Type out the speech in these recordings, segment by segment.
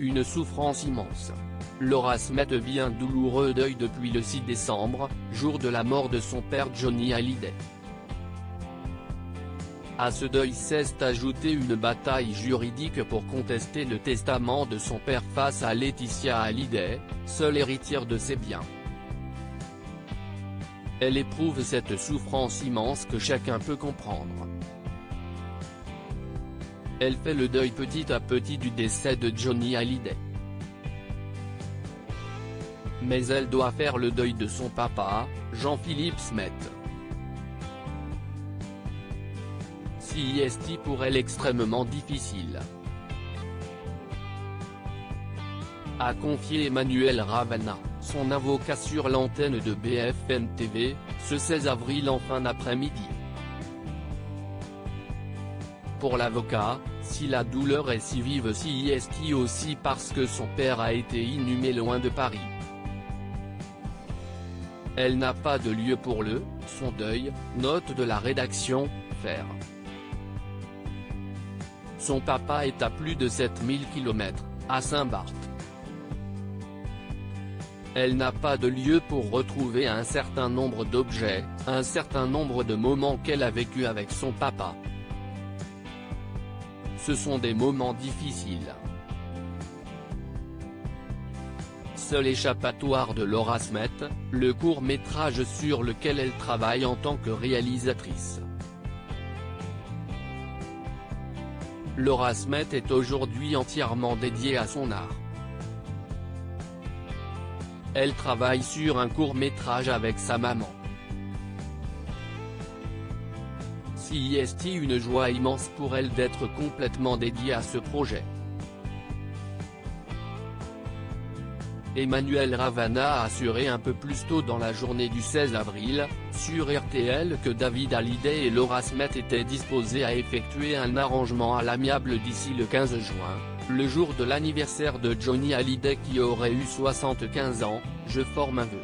une souffrance immense. Laura Smith vit un douloureux deuil depuis le 6 décembre, jour de la mort de son père Johnny Hallyday. À ce deuil s'est ajoutée une bataille juridique pour contester le testament de son père face à Laetitia Hallyday, seule héritière de ses biens. Elle éprouve cette souffrance immense que chacun peut comprendre. Elle fait le deuil petit à petit du décès de Johnny Hallyday. Mais elle doit faire le deuil de son papa, Jean-Philippe Smith. C'est pour elle extrêmement difficile, a confié Emmanuel Ravana, son avocat sur l'antenne de BFM TV, ce 16 avril en fin d'après-midi. Pour l'avocat, si la douleur est si vive, c'est aussi parce que son père a été inhumé loin de Paris. Elle n'a pas de lieu pour son deuil, note de la rédaction, faire. Son papa est à plus de 7000 km, à Saint-Barth. Elle n'a pas de lieu pour retrouver un certain nombre d'objets, un certain nombre de moments qu'elle a vécu avec son papa. Ce sont des moments difficiles. Seul échappatoire de Laura Smith, le court-métrage sur lequel elle travaille en tant que réalisatrice. Laura Smith est aujourd'hui entièrement dédiée à son art. Elle travaille sur un court-métrage avec sa maman. C'est une joie immense pour elle d'être complètement dédiée à ce projet. Emmanuel Ravana a assuré un peu plus tôt dans la journée du 16 avril, sur RTL, que David Hallyday et Laura Smith étaient disposés à effectuer un arrangement à l'amiable d'ici le 15 juin, le jour de l'anniversaire de Johnny Hallyday qui aurait eu 75 ans, je forme un vœu.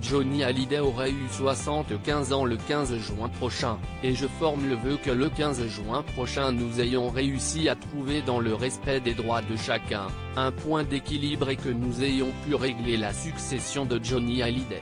Johnny Hallyday aurait eu 75 ans le 15 juin prochain, et je forme le vœu que le 15 juin prochain nous ayons réussi à trouver dans le respect des droits de chacun, un point d'équilibre et que nous ayons pu régler la succession de Johnny Hallyday.